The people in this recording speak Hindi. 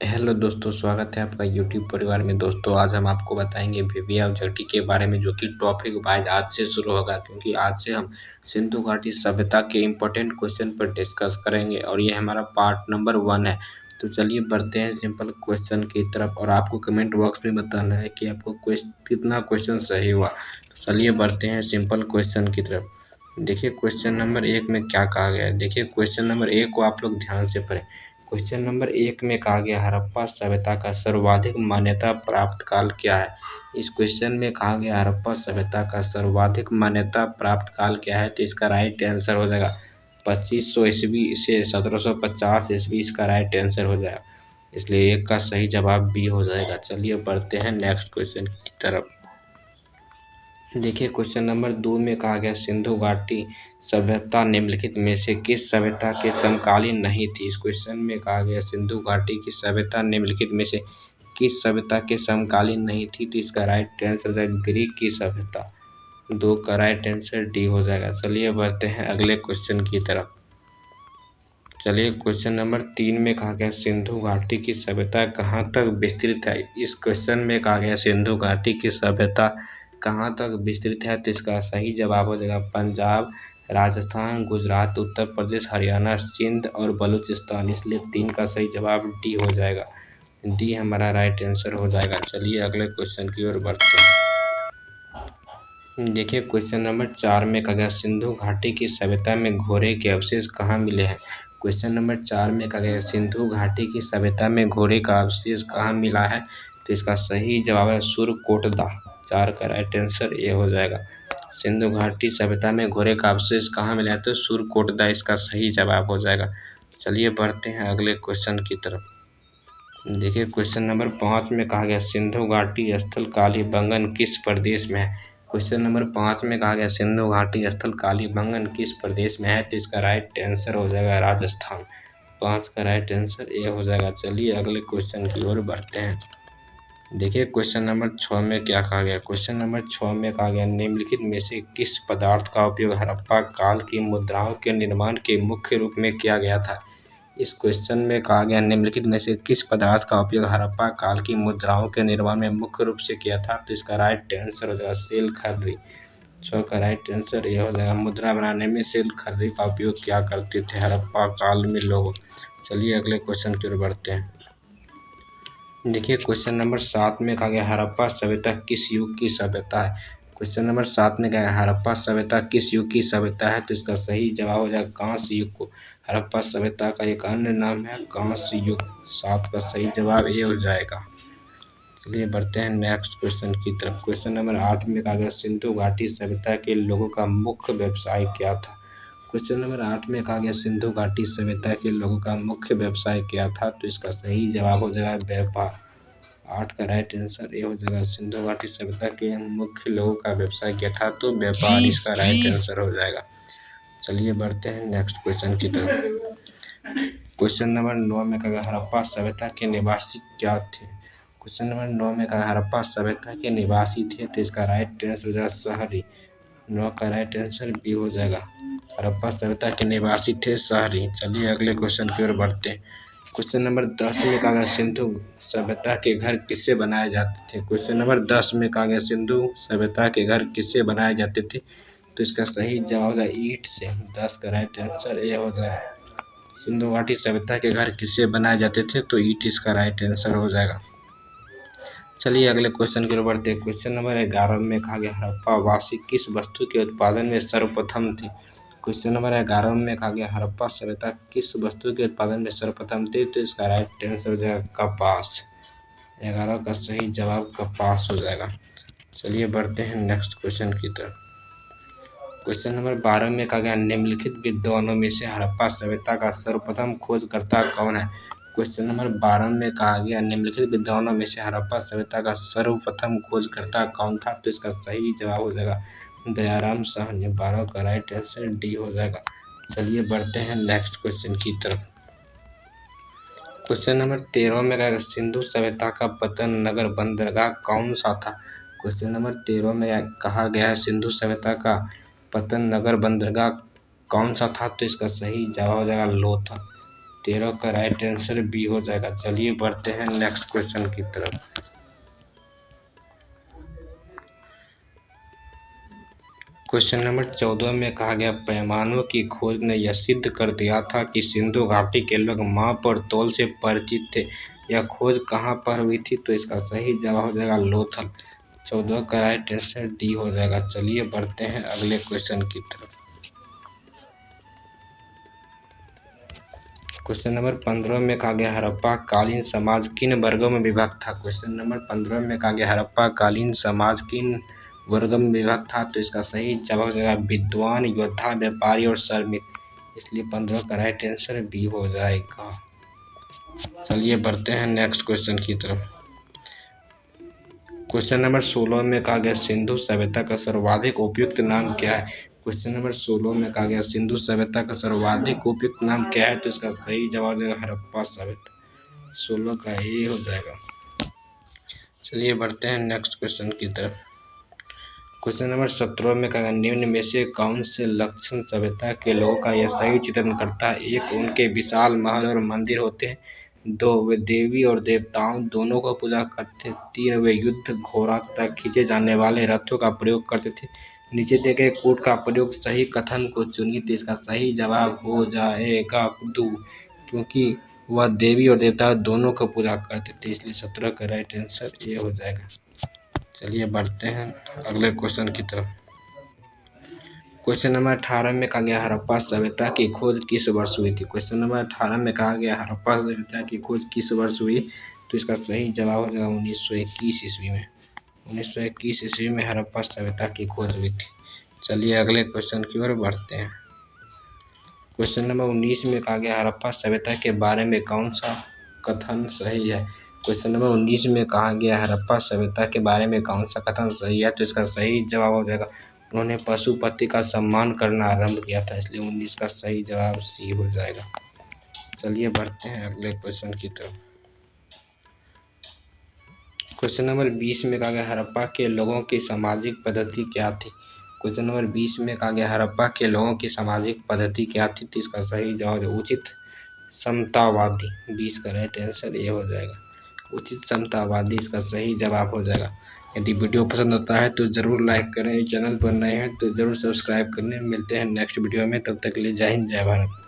हेलो दोस्तों, स्वागत है आपका यूट्यूब परिवार में। दोस्तों, आज हम आपको बताएंगे विविया और जटी के बारे में, जो कि टॉपिक वाइज आज से शुरू होगा, क्योंकि आज से हम सिंधु घाटी सभ्यता के इम्पोर्टेंट क्वेश्चन पर डिस्कस करेंगे और ये हमारा पार्ट नंबर 1 है। तो चलिए बढ़ते हैं सिंपल क्वेश्चन की तरफ, और आपको कमेंट बॉक्स में बताना है कि आपको कितना क्वेश्चन सही हुआ। तो चलिए बढ़ते हैं सिंपल क्वेश्चन की तरफ। देखिए क्वेश्चन नंबर 1 में क्या कहा गया है। देखिए क्वेश्चन नंबर 1 को आप लोग ध्यान से पढ़ें। क्वेश्चन नंबर 1 में कहा गया हड़प्पा सभ्यता का सर्वाधिक मान्यता प्राप्त काल क्या है। इस क्वेश्चन में कहा गया हड़प्पा सभ्यता का सर्वाधिक मान्यता प्राप्त काल क्या है। तो इसका राइट आंसर हो जाएगा 2500 ईस्वी से 1750 ईस्वी। इसका राइट आंसर हो जाएगा, इसलिए एक का सही जवाब बी हो जाएगा। चलिए बढ़ते हैं नेक्स्ट क्वेश्चन की तरफ। देखिए क्वेश्चन नंबर 2 में कहा गया सिंधु घाटी सभ्यता निम्नलिखित में से किस सभ्यता के समकालीन नहीं थी। इस क्वेश्चन में कहा गया सिंधु घाटी की सभ्यता निम्नलिखित में से किस सभ्यता के समकालीन नहीं थी। तो इसका राइट आंसर हो जाएगा ग्रीक की सभ्यता। 2 का राइट आंसर डी हो जाएगा। चलिए बढ़ते हैं अगले क्वेश्चन की तरफ। चलिए क्वेश्चन नंबर 3 में कहा गया सिंधु घाटी की सभ्यता कहाँ तक विस्तृत है। इस क्वेश्चन में कहा गया सिंधु घाटी की सभ्यता कहाँ तक विस्तृत है। तो इसका सही जवाब हो जाएगा पंजाब, राजस्थान, गुजरात, उत्तर प्रदेश, हरियाणा, सिंध और बलूचिस्तान। इसलिए 3 का सही जवाब डी हो जाएगा। डी हमारा राइट आंसर हो जाएगा। चलिए अगले क्वेश्चन की ओर बढ़ते हैं। देखिए क्वेश्चन नंबर 4 में कहा गया सिंधु घाटी की सभ्यता में घोड़े के अवशेष कहाँ मिले हैं। क्वेश्चन नंबर 4 में कहा गया सिंधु घाटी की सभ्यता में घोड़े का अवशेष कहाँ मिला है। तो इसका सही जवाब है सुरकोटदा। 4 का राइट आंसर ए हो जाएगा। सिंधु घाटी सभ्यता में घोड़े का अवशेष कहाँ मिला है। तो सुरकोटदा इसका सही जवाब हो जाएगा। चलिए बढ़ते हैं अगले क्वेश्चन की तरफ। देखिए क्वेश्चन नंबर 5 में कहा गया सिंधु घाटी स्थल कालीबंगन किस प्रदेश में है। क्वेश्चन नंबर 5 में कहा गया सिंधु घाटी स्थल कालीबंगन किस प्रदेश में है। तो इसका राइट आंसर हो जाएगा राजस्थान। 5 का राइट आंसर ए हो जाएगा। चलिए अगले क्वेश्चन की ओर बढ़ते हैं। देखिए क्वेश्चन नंबर 6 में क्या कहा गया। क्वेश्चन नंबर 6 में कहा गया निम्नलिखित में से किस पदार्थ का उपयोग हड़प्पा काल की मुद्राओं के निर्माण के मुख्य रूप में किया गया था। इस क्वेश्चन में कहा गया निम्नलिखित में से किस पदार्थ का उपयोग हड़प्पा काल की मुद्राओं के निर्माण में मुख्य रूप से किया था। तो इसका राइट आंसर हो जाएगा सेल खर्री। 6 का राइट आंसर ये हो जाएगा। मुद्रा बनाने में सेल खर्री का उपयोग किया करते थे हड़प्पा काल में लोग। चलिए अगले क्वेश्चन की ओर बढ़ते हैं। देखिए क्वेश्चन नंबर 7 में कहा गया हड़प्पा सभ्यता किस युग की सभ्यता है। क्वेश्चन नंबर 7 में कहा गया हड़प्पा सभ्यता किस युग की सभ्यता है। तो इसका सही जवाब हो जाएगा कांस्य युग को। हड़प्पा सभ्यता का एक अन्य नाम है कांस्य युग। 7 का सही जवाब ये हो जाएगा। चलिए बढ़ते हैं नेक्स्ट क्वेश्चन की तरफ। क्वेश्चन नंबर 8 में कहा गया सिंधु घाटी सभ्यता के लोगों का मुख्य व्यवसाय क्या था। क्वेश्चन नंबर 8 में कहा गया सिंधु घाटी सभ्यता के लोगों का मुख्य व्यवसाय क्या था। तो इसका सही जवाब हो जाएगा व्यापार। 8 का राइट आंसर ये हो जाएगा। सिंधु घाटी सभ्यता के मुख्य लोगों का व्यवसाय क्या था। तो व्यापार इसका राइट आंसर हो जाएगा। चलिए बढ़ते हैं नेक्स्ट क्वेश्चन की तरफ। क्वेश्चन नंबर 9 में कहा हड़प्पा सभ्यता के निवासी क्या थे। क्वेश्चन नंबर 9 में कहा हड़प्पा सभ्यता के निवासी थे। तो इसका राइट आंसर हो जाएगा शहरी। 9 का राइट आंसर बी हो जाएगा। हड़प्पा सभ्यता के निवासी थे शहरी। चलिए अगले क्वेश्चन की ओर बढ़ते हैं। क्वेश्चन नंबर 10 में कहा गया सिंधु सभ्यता के घर किससे बनाए जाते थे। क्वेश्चन नंबर 10 में कहा गया सिंधु सभ्यता के घर किससे बनाए जाते थे। तो इसका सही जवाब होगा ईंट से। 10 का राइट आंसर ए हो जाएगा। सिंधु घाटी सभ्यता के घर किससे बनाए जाते थे। तो ईंट इसका राइट आंसर हो जाएगा। चलिए अगले क्वेश्चन की ओर बढ़ते हैं। क्वेश्चन नंबर 11 में कहा गया हड़प्पा वासी किस वस्तु के उत्पादन में सर्वप्रथम थे। क्वेश्चन नंबर 11 में कहा गया हड़प्पा सभ्यता किस वस्तु के उत्पादन में सर्वप्रथम थे। तो इसका राइट आंसर हो जाएगा कपास। 11 का सही जवाब कपास हो जाएगा। चलिए बढ़ते हैं नेक्स्ट क्वेश्चन की तरफ। क्वेश्चन नंबर 12 में कहा गया निम्नलिखित विद्वानों में से हड़प्पा सभ्यता का सर्वप्रथम खोजकर्ता कौन है। क्वेश्चन नंबर 12 में कहा गया निम्नलिखित विद्वानों में से हड़प्पा सभ्यता का सर्वप्रथम खोजकर्ता कौन था। तो इसका सही जवाब हो जाएगा दयाराम साहनी। 12 का राइट आंसर डी हो जाएगा। चलिए बढ़ते हैं नेक्स्ट क्वेश्चन की तरफ। क्वेश्चन नंबर 13 में कहा सिंधु सभ्यता का पतन नगर बंदरगाह कौन सा था। क्वेश्चन नंबर 13 में कहा गया है सिंधु सभ्यता का पतन नगर बंदरगाह कौन सा था। तो इसका सही जवाब हो जाएगा लोथल। 13 का राइट आंसर बी हो जाएगा। चलिए बढ़ते हैं नेक्स्ट क्वेश्चन की तरफ। क्वेश्चन नंबर 14 में कहा गया, पैमानों की खोज ने यह सिद्ध कर दिया था कि सिंधु घाटी के लोग माप और तौल से परिचित थे। यह खोज कहाँ पर हुई थी? तो इसका सही जवाब हो जाएगा लोथल। 14 का राइट आंसर डी हो जाएगा। चलिए बढ़ते हैं अगले क्वेश्चन की तरफ। क्वेश्चन नंबर 15 में कहा गया, हड़प्पा कालीन समाज किन वर्गों में विभक्त था? क्वेश्चन नंबर 15 में कहा गया, हड़प्पा कालीन समाज किन वर्गों में विभक्त था? तो इसका सही जवाब हो जाएगा विद्वान, योद्धा, व्यापारी और श्रमिक। इसलिए 15 का राइट आंसर बी हो जाएगा। चलिए बढ़ते हैं नेक्स्ट क्वेश्चन की तरफ। क्वेश्चन नंबर 16 में कहा गया, सिंधु सभ्यता का सर्वाधिक उपयुक्त नाम क्या है? क्वेश्चन नंबर 16 में कहा गया, सिंधु सभ्यता का सर्वाधिक उपयुक्त नाम क्या है? तो इसका सही जवाब हो जाएगा हड़प्पा सभ्यता। 16 का ए हो जाएगा। चलिए बढ़ते हैं नेक्स्ट क्वेश्चन की तरफ। क्वेश्चन नंबर 17 में कहा, निम्न में से कौन से लक्षण सभ्यता के लोगों का यह सही चित्रण करता है? 1, उनके विशाल महल और मंदिर होते हैं। 2, वे देवी और देवताओं दोनों को पूजा करते थे। 3, वे युद्ध, घोड़ा तथा खींचे जाने वाले रथों का प्रयोग करते थे। नीचे दिए गए कोड का प्रयोग सही कथन को चुनिए। तो इसका सही जवाब हो जाएगा दू, क्योंकि वह देवी और देवता दोनों को पूजा करते थे। इसलिए 17 का राइट आंसर ये हो जाएगा। चलिए बढ़ते हैं अगले क्वेश्चन की तरफ। क्वेश्चन नंबर 18 में कहा गया, हड़प्पा सभ्यता की खोज किस वर्ष हुई थी? क्वेश्चन नंबर 18 में कहा गया, हड़प्पा सभ्यता की खोज किस वर्ष हुई? तो इसका सही जवाब हो जाएगा 1921 ईस्वी में। 1921 ईस्वी में हड़प्पा सभ्यता की खोज हुई थी। चलिए अगले क्वेश्चन की ओर बढ़ते हैं। क्वेश्चन नंबर 19 में कहा गया, हड़प्पा सभ्यता के बारे में कौन सा कथन सही है? क्वेश्चन नंबर 19 में कहा गया, हड़प्पा सभ्यता के बारे में कौन सा कथन सही है? तो इसका सही जवाब हो जाएगा, उन्होंने पशुपति का सम्मान करना आरंभ किया था। इसलिए 19 का सही जवाब सी हो जाएगा। चलिए बढ़ते हैं अगले क्वेश्चन की तरफ। क्वेश्चन नंबर 20 में कहा गया, हड़प्पा के लोगों की सामाजिक पद्धति क्या थी? क्वेश्चन नंबर 20 में कहा गया, हड़प्पा के लोगों की सामाजिक पद्धति क्या थी? तो इसका सही जवाब उचित समतावादी। 20 का राइट आंसर ये हो जाएगा, उचित समतावादी इसका सही जवाब हो जाएगा। यदि वीडियो पसंद आता है तो ज़रूर लाइक करें, चैनल पर नए हैं तो ज़रूर सब्सक्राइब करें। मिलते हैं नेक्स्ट वीडियो में, तब तक के लिए जय हिंद जय भारत।